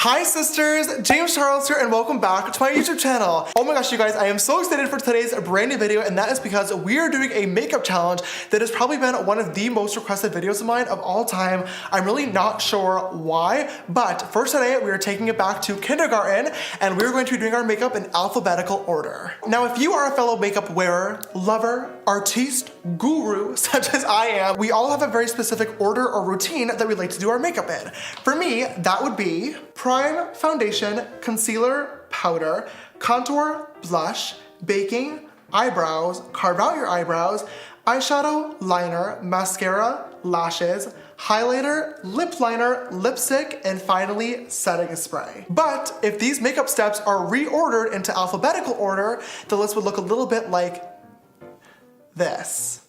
Hi sisters, James Charles here and welcome back to my YouTube channel. Oh my gosh you guys, I am so excited for today's brand new video, and that is because we are doing a makeup challenge that has probably been one of the most requested videos of mine of all time. I'm really not sure why, but first today we are taking it back to kindergarten and we're going to be doing our makeup in alphabetical order. Now if you are a fellow makeup wearer, lover, artiste, guru, such as I am, we all have a very specific order or routine that we like to do our makeup in. For me, that would be prime, foundation, concealer, powder, contour, blush, baking, eyebrows, carve out your eyebrows, eyeshadow, liner, mascara, lashes, highlighter, lip liner, lipstick, and finally setting spray. But if these makeup steps are reordered into alphabetical order, the list would look a little bit like this.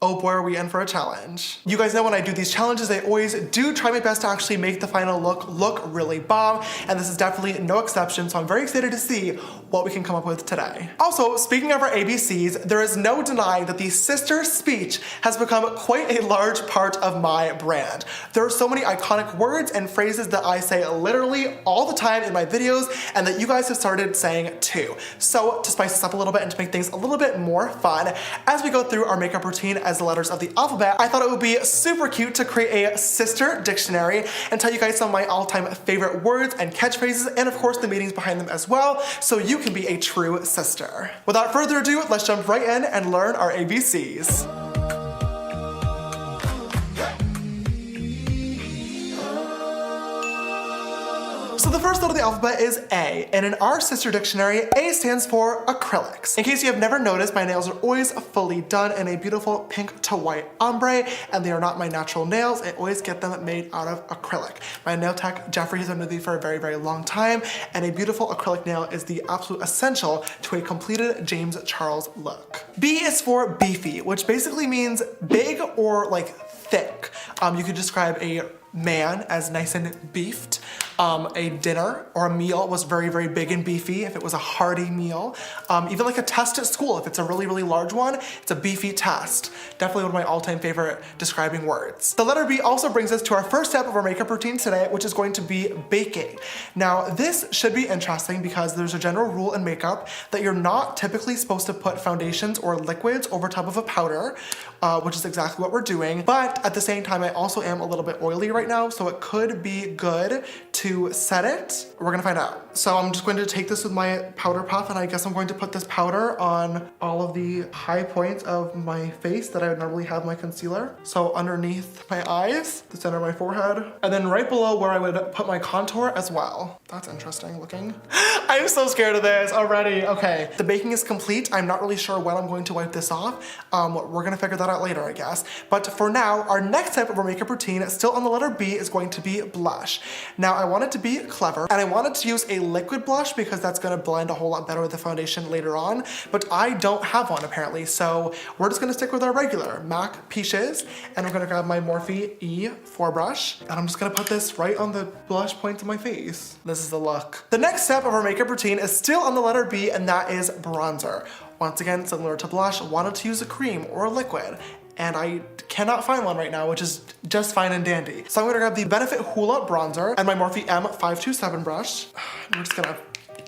Oh boy, are we in for a challenge. You guys know when I do these challenges, I always do try my best to actually make the final look really bomb, and this is definitely no exception, so I'm very excited to see what we can come up with today. Also, speaking of our ABCs, there is no denying that the sister speech has become quite a large part of my brand. There are so many iconic words and phrases that I say literally all the time in my videos, and that you guys have started saying too. So to spice this up a little bit and to make things a little bit more fun, as we go through our makeup routine as the letters of the alphabet, I thought it would be super cute to create a sister dictionary and tell you guys some of my all-time favorite words and catchphrases, and of course the meanings behind them as well, so you can be a true sister. Without further ado, let's jump right in and learn our ABCs. So the first letter of the alphabet is A, and in our sister dictionary, A stands for acrylics. In case you have never noticed, my nails are always fully done in a beautiful pink to white ombre, and they are not my natural nails. I always get them made out of acrylic. My nail tech, Jeffrey, has been with me for a very, very long time, and a beautiful acrylic nail is the absolute essential to a completed James Charles look. B is for beefy, which basically means big or like thick. You could describe a man as nice and beefed. A dinner or a meal was very, very big and beefy if it was a hearty meal. Even like a test at school, if it's a really, really large one, it's a beefy test. Definitely one of my all-time favorite describing words. The letter B also brings us to our first step of our makeup routine today, which is going to be baking. Now, this should be interesting because there's a general rule in makeup that you're not typically supposed to put foundations or liquids over top of a powder, which is exactly what we're doing. But at the same time, I also am a little bit oily right now, so it could be good to set it. We're gonna find out. So I'm just going to take this with my powder puff, and I guess I'm going to put this powder on all of the high points of my face that I would normally have my concealer. So underneath my eyes, the center of my forehead, and then right below where I would put my contour as well. That's interesting looking. I'm so scared of this already. Okay, the baking is complete. I'm not really sure when I'm going to wipe this off. We're gonna figure that out later, I guess. But for now, our next step of our makeup routine, still on the letter B, is going to be blush. Now, I wanted to be clever, and I wanted to use a liquid blush because that's gonna blend a whole lot better with the foundation later on, but I don't have one apparently, so we're just gonna stick with our regular MAC Peaches, and I'm gonna grab my Morphe E4 brush, and I'm just gonna put this right on the blush points of my face. This is the look. The next step of our makeup routine is still on the letter B, and that is bronzer. Once again, similar to blush, wanted to use a cream or a liquid, and I cannot find one right now, which is just fine and dandy. So I'm gonna grab the Benefit Hoola bronzer and my Morphe M527 brush. We're just gonna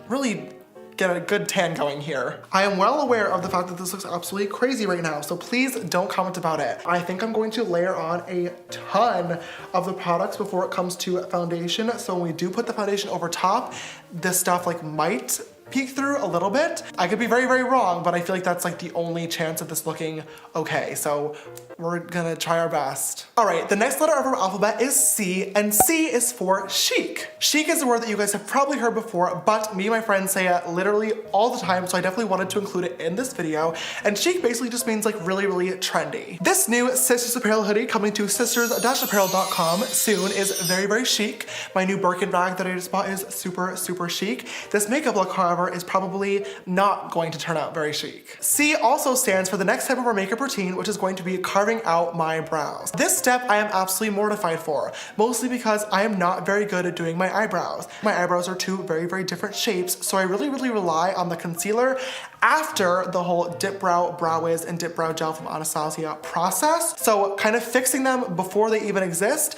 really get a good tan going here. I am well aware of the fact that this looks absolutely crazy right now, so please don't comment about it. I think I'm going to layer on a ton of the products before it comes to foundation, so when we do put the foundation over top, this stuff like might peek through a little bit. I could be very, very wrong, but I feel like that's like the only chance of this looking okay. So we're gonna try our best. All right, the next letter of our alphabet is C, and C is for chic. Chic is a word that you guys have probably heard before, but me and my friends say it literally all the time, so I definitely wanted to include it in this video. And chic basically just means like really, really trendy. This new Sisters Apparel hoodie coming to sisters-apparel.com soon is very, very chic. My new Birkin bag that I just bought is super, super chic. This makeup look, however, is probably not going to turn out very chic. C also stands for the next step of our makeup routine, which is going to be carving out my brows. This step I am absolutely mortified for, mostly because I am not very good at doing my eyebrows. My eyebrows are two very, very different shapes, so I really, really rely on the concealer after the whole Dip Brow Brow Wiz and Dip Brow Gel from Anastasia process. So kind of fixing them before they even exist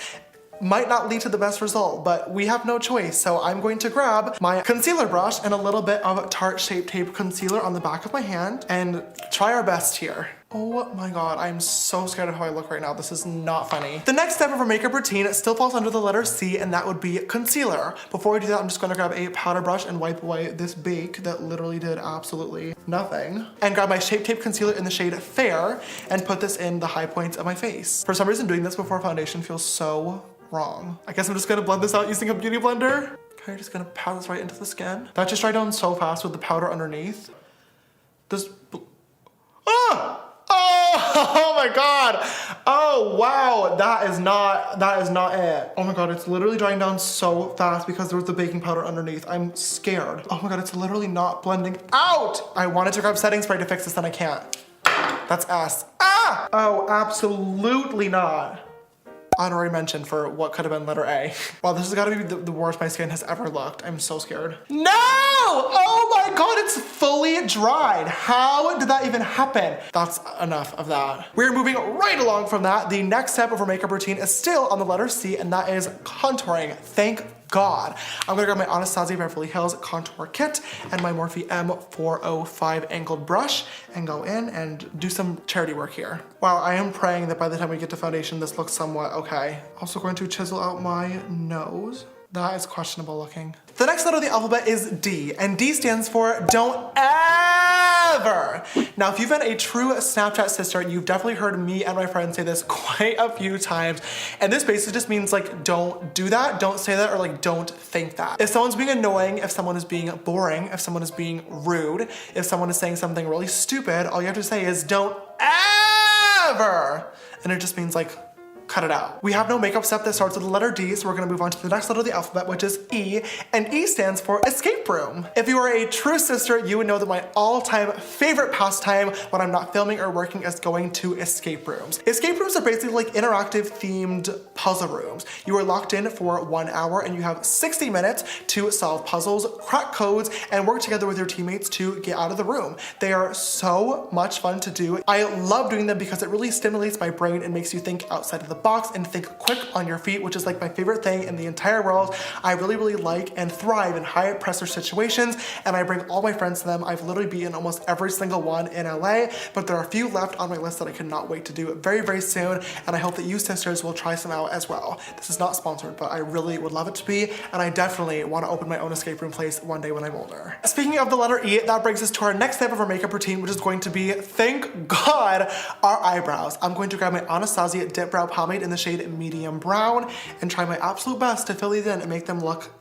might not lead to the best result, but we have no choice. So I'm going to grab my concealer brush and a little bit of Tarte Shape Tape concealer on the back of my hand and try our best here. Oh my God, I'm so scared of how I look right now. This is not funny. The next step of our makeup routine still falls under the letter C, and that would be concealer. Before we do that, I'm just gonna grab a powder brush and wipe away this bake that literally did absolutely nothing. And grab my Shape Tape concealer in the shade Fair and put this in the high points of my face. For some reason, doing this before foundation feels so wrong. I guess I'm just gonna blend this out using a beauty blender. Okay, just gonna pat this right into the skin. That just dried down so fast with the powder underneath. This, ah! Oh my God. Oh wow, that is not it. Oh my God, it's literally drying down so fast because there was the baking powder underneath. I'm scared. Oh my God, it's literally not blending out. I wanted to grab setting spray to fix this and I can't. That's S. Ah! Oh, absolutely not. Honorary mention for what could have been letter A. Wow, this has got to be the worst my skin has ever looked. I'm so scared. No! Oh my God, it's fully dried. How did that even happen? That's enough of that. We're moving right along from that. The next step of our makeup routine is still on the letter C, and that is contouring. Thank God. I'm gonna grab my Anastasia Beverly Hills contour kit and my Morphe M405 angled brush and go in and do some charity work here. Wow, I am praying that by the time we get to foundation, this looks somewhat okay. Also going to chisel out my nose. That is questionable looking. The next letter of the alphabet is D, and D stands for don't ever. Now, if you've been a true Snapchat sister, you've definitely heard me and my friends say this quite a few times. And this basically just means like, don't do that, don't say that, or like, don't think that. If someone's being annoying, if someone is being boring, if someone is being rude, if someone is saying something really stupid, all you have to say is don't ever. And it just means like, cut it out. We have no makeup step that starts with the letter D, so we're gonna move on to the next letter of the alphabet, which is E, and E stands for escape room. If you are a true sister, you would know that my all-time favorite pastime when I'm not filming or working is going to escape rooms. Escape rooms are basically like interactive themed puzzle rooms. You are locked in for 1 hour and you have 60 minutes to solve puzzles, crack codes, and work together with your teammates to get out of the room. They are so much fun to do. I love doing them because it really stimulates my brain and makes you think outside of the box and think quick on your feet, which is like my favorite thing in the entire world. I really like and thrive in high pressure situations, and I bring all my friends to them. I've literally beaten almost every single one in LA, but there are a few left on my list that I cannot wait to do very soon, and I hope that you sisters will try some out as well. This is not sponsored, but I really would love it to be, and I definitely want to open my own escape room place one day when I'm older. Speaking of the letter E, that brings us to our next step of our makeup routine, which is going to be, thank God, our eyebrows. I'm going to grab my Anastasia Dip Brow Pomade in the shade medium brown and try my absolute best to fill these in and make them look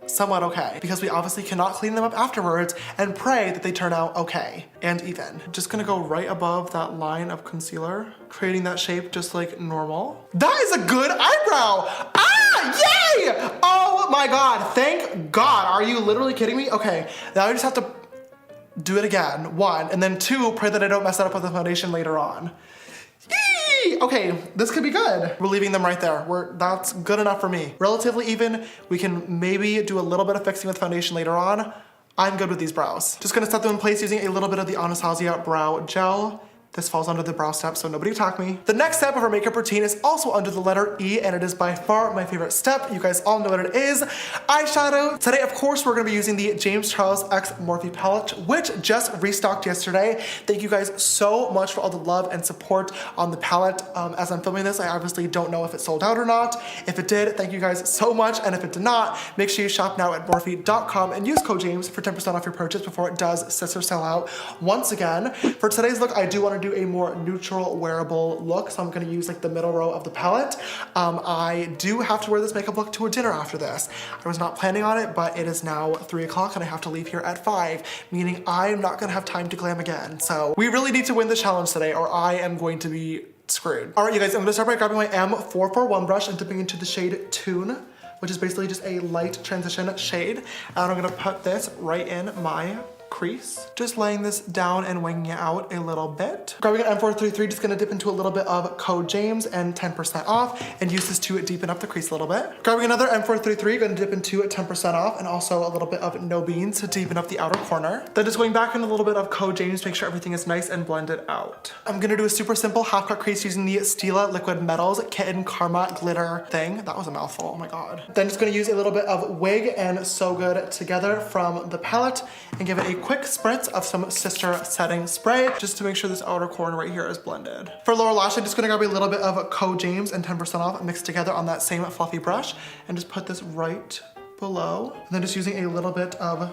somewhat okay, because we obviously cannot clean them up afterwards, and pray that they turn out okay and even. Just gonna go right above that line of concealer, creating that shape just like normal. That is a good eyebrow! Ah, yay! Oh my God, thank God. Are you literally kidding me? Okay, now I just have to do it again, 1, and then 2, pray that I don't mess it up with the foundation later on. Okay, this could be good. We're leaving them right there. That's good enough for me. Relatively even. We can maybe do a little bit of fixing with foundation later on. I'm good with these brows. Just gonna set them in place using a little bit of the Anastasia Brow Gel. This falls under the brow step, so nobody attack me. The next step of our makeup routine is also under the letter E, and it is by far my favorite step. You guys all know what it is. Eyeshadow. Today, of course, we're gonna be using the James Charles X Morphe palette, which just restocked yesterday. Thank you guys so much for all the love and support on the palette. As I'm filming this, I obviously don't know if it sold out or not. If it did, thank you guys so much, and if it did not, make sure you shop now at Morphe.com and use code James for 10% off your purchase before it does sister sell out once again. For today's look, I do wanna do a more neutral wearable look, so I'm gonna use like the middle row of the palette. I do have to wear this makeup look to a dinner after this. I was not planning on it, but it is now 3 o'clock and I have to leave here at 5, meaning I'm not gonna have time to glam again. So we really need to win the challenge today or I am going to be screwed. All right, you guys, I'm gonna start by grabbing my M441 brush and dipping into the shade Tune, which is basically just a light transition shade. And I'm gonna put this right in my crease. Just laying this down and winging it out a little bit. Grabbing an M433, just gonna dip into a little bit of Code James and 10% off and use this to deepen up the crease a little bit. Grabbing another M433, gonna dip into 10% off and also a little bit of No Beans to deepen up the outer corner. Then just going back in a little bit of Code James to make sure everything is nice and blended out. I'm gonna do a super simple half cut crease using the Stila Liquid Metals Kitten Karma Glitter thing. That was a mouthful, oh my God. Then just gonna use a little bit of Wig and So Good Together from the palette and give it a quick spritz of some Sister Setting Spray just to make sure this outer corner right here is blended. For lower lash, I'm just gonna grab a little bit of Code James and 10% off mixed together on that same fluffy brush and just put this right below. And then just using a little bit of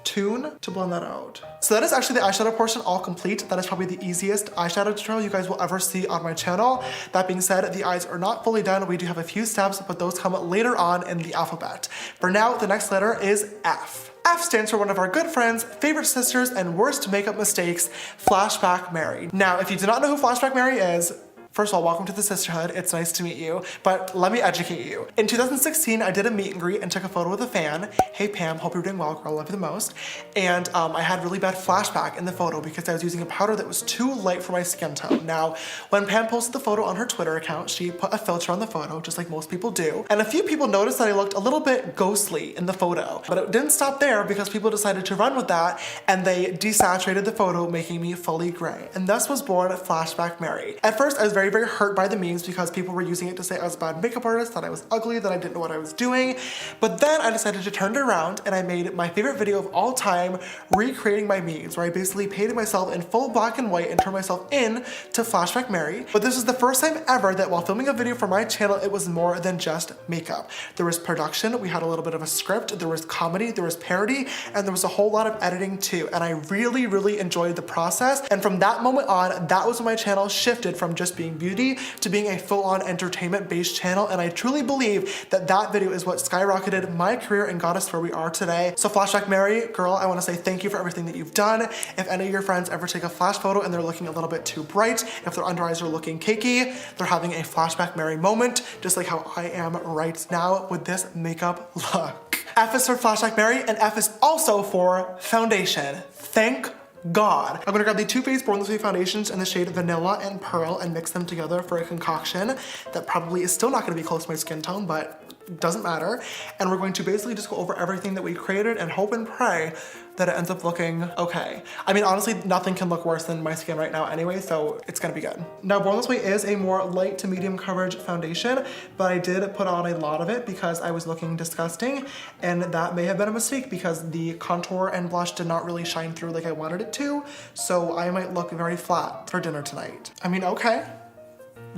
Tune to blend that out. So that is actually the eyeshadow portion all complete. That is probably the easiest eyeshadow tutorial you guys will ever see on my channel. That being said, the eyes are not fully done. We do have a few steps, but those come later on in the alphabet. For now, the next letter is F. F stands for one of our good friends, favorite sisters, and worst makeup mistakes, Flashback Mary. Now, if you do not know who Flashback Mary is, first of all, welcome to the sisterhood. It's nice to meet you, but let me educate you. In 2016, I did a meet and greet and took a photo with a fan. Hey Pam, hope you're doing well, girl, love you the most. And I had really bad flashback in the photo because I was using a powder that was too light for my skin tone. Now, when Pam posted the photo on her Twitter account, she put a filter on the photo, just like most people do. And a few people noticed that I looked a little bit ghostly in the photo, but it didn't stop there because people decided to run with that and they desaturated the photo, making me fully gray. And thus was born Flashback Mary. At first, I was very hurt by the memes because people were using it to say I was a bad makeup artist, that I was ugly, that I didn't know what I was doing. But then I decided to turn it around and I made my favorite video of all time, recreating my memes, where I basically painted myself in full black and white and turned myself in to Flashback Mary. But this is the first time ever that while filming a video for my channel, it was more than just makeup. There was production, we had a little bit of a script, there was comedy, there was parody, and there was a whole lot of editing too. And I really enjoyed the process. And from that moment on, that was when my channel shifted from just being beauty to being a full-on entertainment-based channel, and I truly believe that that video is what skyrocketed my career and got us where we are today. So Flashback Mary, girl, I want to say thank you for everything that you've done. If any of your friends ever take a flash photo and they're looking a little bit too bright, if their under eyes are looking cakey, they're having a Flashback Mary moment, just like how I am right now with this makeup look. F is for Flashback Mary, and F is also for foundation. Thank God. I'm gonna grab the Too Faced Born This Way foundations in the shade Vanilla and Pearl and mix them together for a concoction that probably is still not gonna be close to my skin tone, but doesn't matter. And we're going to basically just go over everything that we created and hope and pray that it ends up looking okay. I mean, honestly, nothing can look worse than my skin right now anyway, so it's gonna be good. Now, Born This Way is a more light to medium coverage foundation, but I did put on a lot of it because I was looking disgusting, and that may have been a mistake because the contour and blush did not really shine through like I wanted it to, so I might look very flat for dinner tonight. I mean, okay,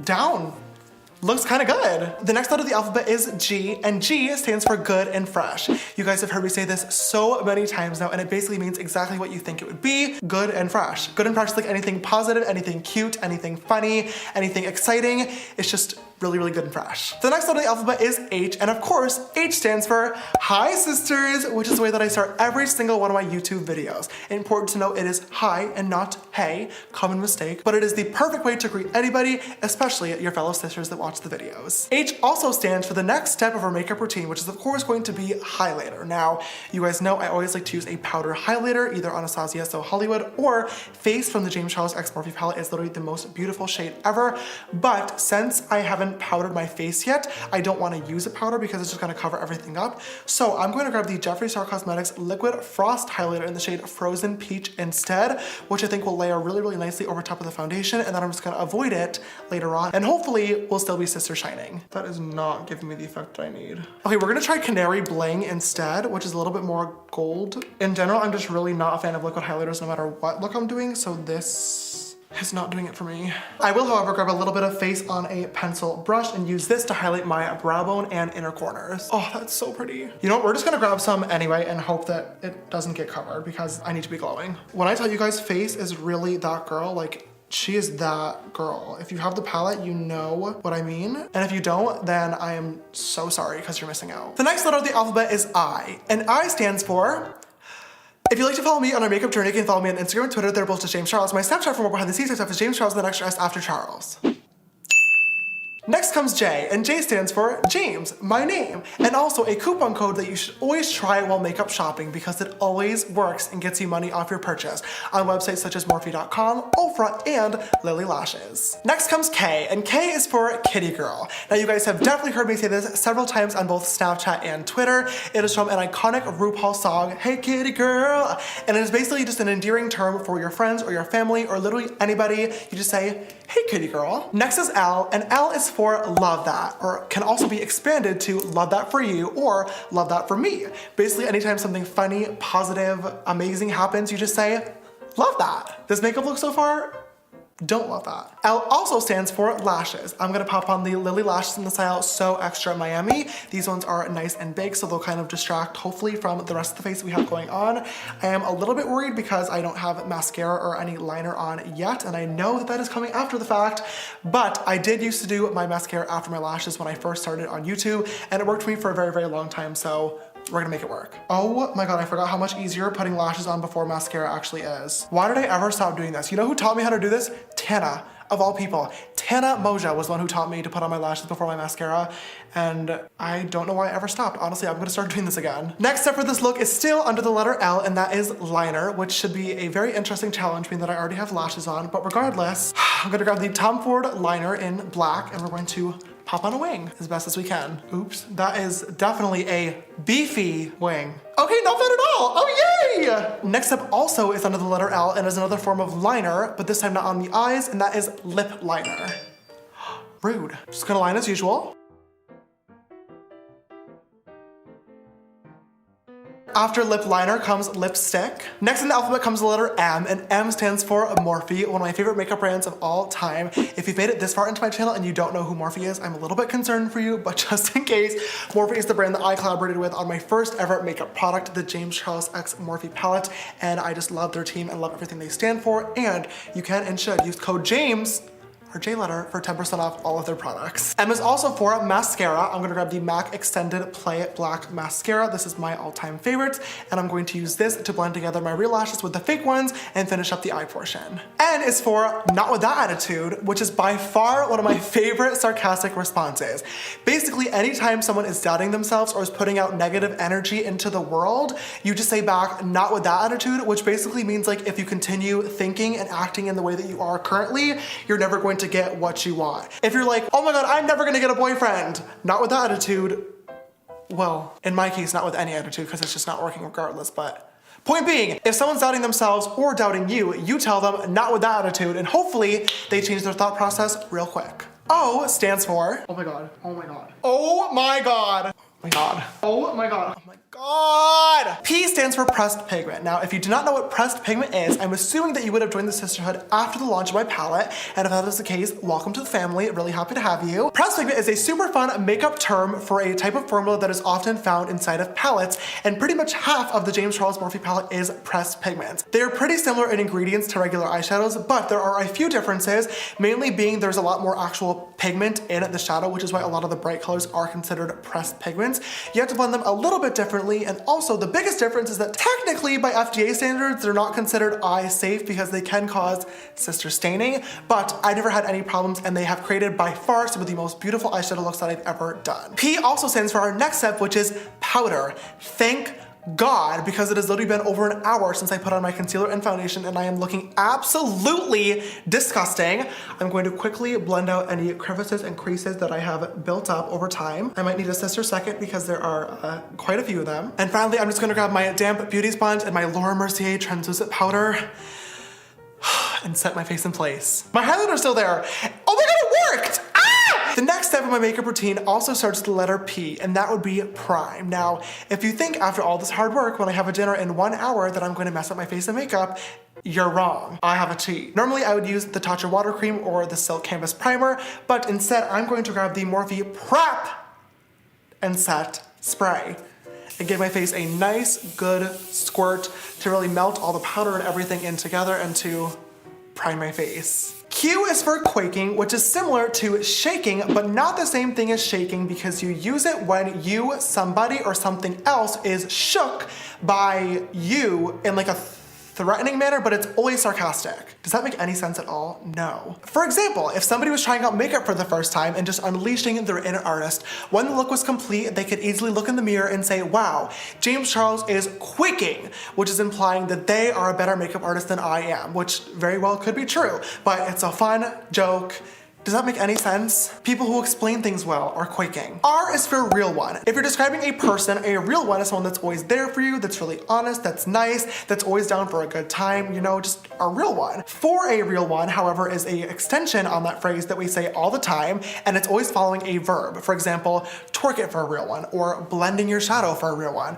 down. Looks kind of good. The next letter of the alphabet is G, and G stands for good and fresh. You guys have heard me say this so many times now, and it basically means exactly what you think it would be, good and fresh. Good and fresh is like anything positive, anything cute, anything funny, anything exciting. It's just really good and fresh. The next letter of the alphabet is H, and of course, H stands for Hi Sisters, which is the way that I start every single one of my YouTube videos. Important to note, it is hi and not hey, common mistake, but it is the perfect way to greet anybody, especially your fellow sisters that watch the videos. H also stands for the next step of our makeup routine, which is of course going to be highlighter. Now, you guys know I always like to use a powder highlighter, either Anastasia So Hollywood or Face from the James Charles X Morphe palette. Is literally the most beautiful shade ever, but since I haven't powdered my face yet, I don't want to use a powder because it's just going to cover everything up. So I'm going to grab the Jeffree Star Cosmetics Liquid Frost Highlighter in the shade Frozen Peach instead, which I think will layer really nicely over top of the foundation, and then I'm just going to avoid it later on, and hopefully will still be sister shining. That is not giving me the effect that I need. Okay, we're going to try Canary Bling instead, which is a little bit more gold. In general, I'm just really not a fan of liquid highlighters no matter what look I'm doing, so this is not doing it for me. I will, however, grab a little bit of face on a pencil brush and use this to highlight my brow bone and inner corners. Oh, that's so pretty. You know what, we're just gonna grab some anyway and hope that it doesn't get covered because I need to be glowing. When I tell you guys face is really that girl, like, she is that girl. If you have the palette, you know what I mean. And if you don't, then I am so sorry because you're missing out. The next letter of the alphabet is I, and I stands for... If you'd like to follow me on our makeup journey, you can follow me on Instagram and Twitter. They're both just James Charles. My Snapchat for more behind the scenes stuff is James Charles, and the next S after Charles. Next comes J, and J stands for James, my name, and also a coupon code that you should always try while makeup shopping because it always works and gets you money off your purchase on websites such as Morphe.com, Ofra, and Lily Lashes. Next comes K, and K is for Kitty Girl. Now you guys have definitely heard me say this several times on both Snapchat and Twitter. It is from an iconic RuPaul song, Hey Kitty Girl, and it is basically just an endearing term for your friends or your family or literally anybody. You just say, hey kitty girl. Next is L, and L is for love that, or can also be expanded to love that for you or love that for me. Basically, anytime something funny, positive, amazing happens, you just say, love that. This makeup look so far? Don't love that. L also stands for lashes. I'm gonna pop on the Lily Lashes in the style So Extra Miami. These ones are nice and big, so they'll kind of distract, hopefully, from the rest of the face we have going on. I am a little bit worried because I don't have mascara or any liner on yet, and I know that that is coming after the fact, but I did used to do my mascara after my lashes when I first started on YouTube, and it worked for me for a very, very long time, so we're gonna make it work. Oh my god, I forgot how much easier putting lashes on before mascara actually is. Why did I ever stop doing this? You know who taught me how to do this? Tana, of all people. Tana Moja was the one who taught me to put on my lashes before my mascara, and I don't know why I ever stopped. Honestly, I'm gonna start doing this again. Next step for this look is still under the letter L, and that is liner, which should be a very interesting challenge, being that I already have lashes on, but regardless, I'm gonna grab the Tom Ford liner in black, and we're going to pop on a wing as best as we can. Oops, that is definitely a beefy wing. Okay, not bad at all. Oh, yay! Next up also is under the letter L and is another form of liner, but this time not on the eyes, and that is lip liner. Rude. Just gonna line as usual. After lip liner comes lipstick. Next in the alphabet comes the letter M, and M stands for Morphe, one of my favorite makeup brands of all time. If you've made it this far into my channel and you don't know who Morphe is, I'm a little bit concerned for you, but just in case, Morphe is the brand that I collaborated with on my first ever makeup product, the James Charles X Morphe palette, and I just love their team and love everything they stand for, and you can and should use code JAMES, or J letter, for 10% off all of their products. M is also for mascara. I'm gonna grab the MAC Extended Play Black Mascara. This is my all-time favorite, and I'm going to use this to blend together my real lashes with the fake ones and finish up the eye portion. N is for Not With That Attitude, which is by far one of my favorite sarcastic responses. Basically, anytime someone is doubting themselves or is putting out negative energy into the world, you just say back, not with that attitude, which basically means like if you continue thinking and acting in the way that you are currently, you're never going to get what you want. If you're like, oh my god, I'm never gonna get a boyfriend, not with that attitude, well, in my case, not with any attitude because it's just not working regardless, but point being, if someone's doubting themselves or doubting you, you tell them not with that attitude, and hopefully they change their thought process real quick. O stands for, oh my god, oh my god, oh my god, oh my god, oh my god, oh my god. P stands for pressed pigment. Now, if you do not know what pressed pigment is, I'm assuming that you would have joined the sisterhood after the launch of my palette, and if that is the case, welcome to the family. Really happy to have you. Pressed pigment is a super fun makeup term for a type of formula that is often found inside of palettes, and pretty much half of the James Charles Morphe palette is pressed pigment. They are pretty similar in ingredients to regular eyeshadows, but there are a few differences, mainly being there's a lot more actual pigment in the shadow, which is why a lot of the bright colors are considered pressed pigments. You have to blend them a little bit differently, and also the biggest difference is that technically by FDA standards, they're not considered eye safe because they can cause sister staining, but I never had any problems, and they have created by far some of the most beautiful eyeshadow looks that I've ever done. P also stands for our next step, which is powder. Thank God, because it has literally been over an hour since I put on my concealer and foundation, and I am looking absolutely disgusting. I'm going to quickly blend out any crevices and creases that I have built up over time. I might need a sister second because there are quite a few of them. And finally, I'm just gonna grab my damp beauty sponge and my Laura Mercier translucent powder and set my face in place. My highlighter's still there. Oh my god, it worked! The next step of my makeup routine also starts with the letter P, and that would be prime. Now, if you think after all this hard work when I have a dinner in 1 hour that I'm going to mess up my face and makeup, you're wrong. I have a T. Normally I would use the Tatcha Water Cream or the Silk Canvas Primer, but instead I'm going to grab the Morphe Prep and Set Spray and give my face a nice, good squirt to really melt all the powder and everything in together and to prime my face. Q is for quaking, which is similar to shaking, but not the same thing as shaking because you use it when you, somebody, or something else is shook by you in like a threatening manner, but it's always sarcastic. Does that make any sense at all? No. For example, if somebody was trying out makeup for the first time and just unleashing their inner artist, when the look was complete, they could easily look in the mirror and say, wow, James Charles is quaking, which is implying that they are a better makeup artist than I am, which very well could be true, but it's a fun joke. Does that make any sense? People who explain things well are quaking. R is for real one. If you're describing a person, a real one is someone that's always there for you, that's really honest, that's nice, that's always down for a good time, you know, just a real one. For a real one, however, is a extension on that phrase that we say all the time, and it's always following a verb. For example, twerk it for a real one, or blending your shadow for a real one.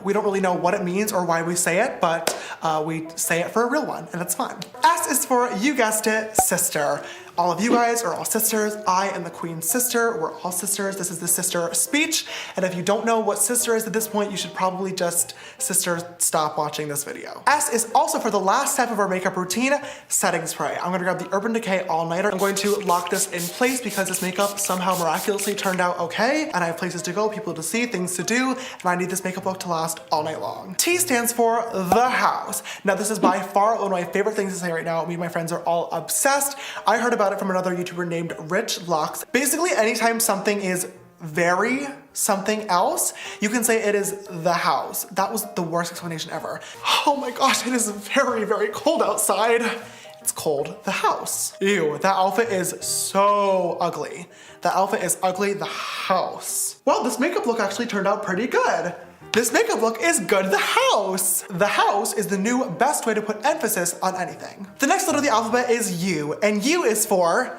We don't really know what it means or why we say it, but we say it for a real one, and it's fun. S is for, you guessed it, sister. All of you guys are all sisters. I am the queen's sister. We're all sisters. This is the sister speech. And if you don't know what sister is at this point, you should probably just, sister, stop watching this video. S is also for the last step of our makeup routine, setting spray. I'm gonna grab the Urban Decay All-Nighter. I'm going to lock this in place because this makeup somehow miraculously turned out okay. And I have places to go, people to see, things to do. And I need this makeup look to last all night long. T stands for the house. Now this is by far one of my favorite things to say right now. Me and my friends are all obsessed. I heard about it from another YouTuber named Rich Lux. Basically, anytime something is very something else, you can say it is the house. That was the worst explanation ever. Oh my gosh, it is very, very cold outside. It's cold. The house. Ew, that outfit is so ugly. That outfit is ugly. The house. Well, this makeup look actually turned out pretty good. This makeup look is good. The house. The house is the new best way to put emphasis on anything. The next letter of the alphabet is U, and U is for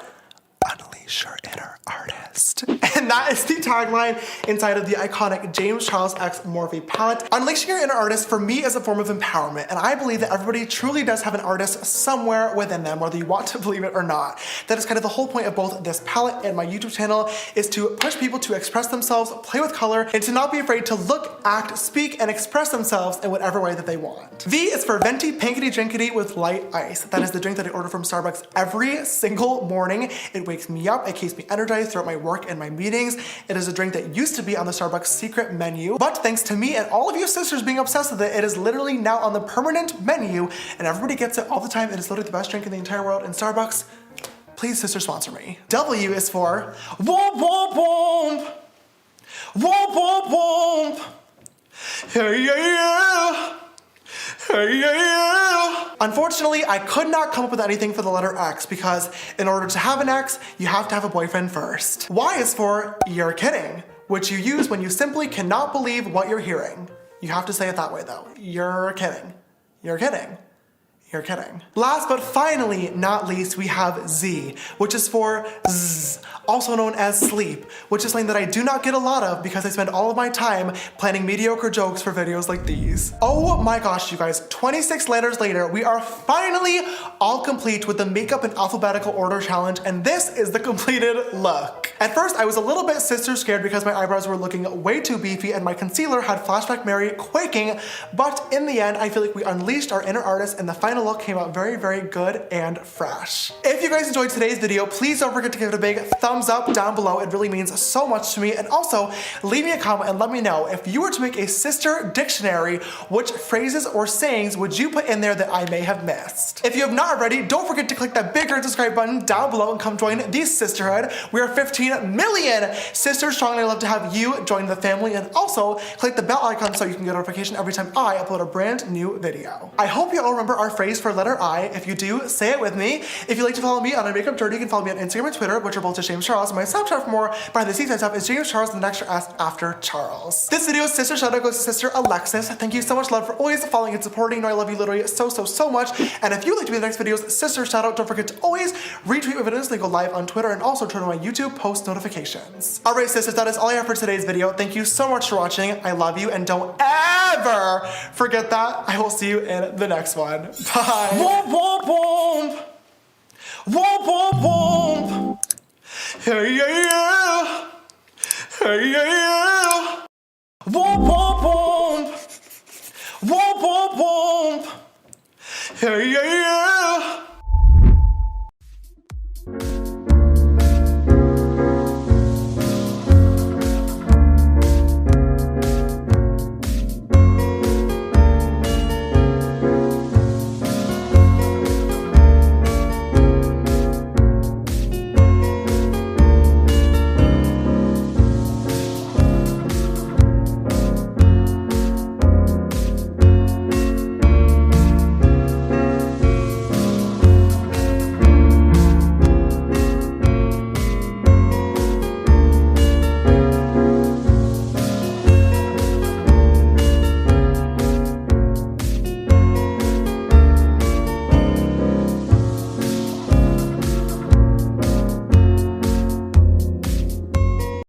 unleash your inner artist. And that is the tagline inside of the iconic James Charles X Morphe palette. Unleashing your inner artist for me is a form of empowerment, and I believe that everybody truly does have an artist somewhere within them, whether you want to believe it or not. That is kind of the whole point of both this palette and my YouTube channel, is to push people to express themselves, play with color, and to not be afraid to look, act, speak, and express themselves in whatever way that they want. V is for venti pankity drinkity with light ice. That is the drink that I order from Starbucks every single morning. It wakes me up, it keeps me energized throughout my work and my meetings. It is a drink that used to be on the Starbucks secret menu, but thanks to me and all of you sisters being obsessed with it, it is literally now on the permanent menu, and everybody gets it all the time. It is literally the best drink in the entire world, and Starbucks, please sister sponsor me. W is for womp womp womp. Womp womp womp. Hey yeah yeah. Hey, yeah, yeah. Unfortunately, I could not come up with anything for the letter X because in order to have an X, you have to have a boyfriend first. Y is for you're kidding, which you use when you simply cannot believe what you're hearing. You have to say it that way though. You're kidding. You're kidding. You're kidding. Last but finally not least, we have Z, which is for zzz, also known as sleep, which is something that I do not get a lot of because I spend all of my time planning mediocre jokes for videos like these. Oh my gosh, you guys, 26 letters later, we are finally all complete with the makeup in alphabetical order challenge, and this is the completed look. At first, I was a little bit sister scared because my eyebrows were looking way too beefy and my concealer had Flashback Mary quaking, but in the end, I feel like we unleashed our inner artist and the final look came out very, very good and fresh. If you guys enjoyed today's video, please don't forget to give it a big thumbs up down below. It really means so much to me. And also, leave me a comment and let me know if you were to make a sister dictionary, which phrases or sayings would you put in there that I may have missed? If you have not already, don't forget to click that big red subscribe button down below and come join the sisterhood. We are 15 million sisters strong, and I'd love to have you join the family. And also, click the bell icon so you can get a notification every time I upload a brand new video. I hope you all remember our phrase for letter I. If you do, say it with me. If you'd like to follow me on my makeup journey, you can follow me on Instagram and Twitter, which are both just James Charles. And my Snapchat for more behind the scenes stuff is James Charles and the extra S after Charles. This video's sister shout out goes to sister Alexis. Thank you so much, love, for always following and supporting. You know I love you literally so much. And if you'd like to be in the next video's sister shout out, don't forget to always retweet my videos. They go live on Twitter and also turn on my YouTube post notifications. Alright sisters, that is all I have for today's video. Thank you so much for watching. I love you, and don't ever forget that. I will see you in the next one. Bye. Womp womp womp. Womp womp womp. Hey yeah yeah. Hey yeah yeah. Womp womp womp. Womp womp womp. Hey yeah yeah.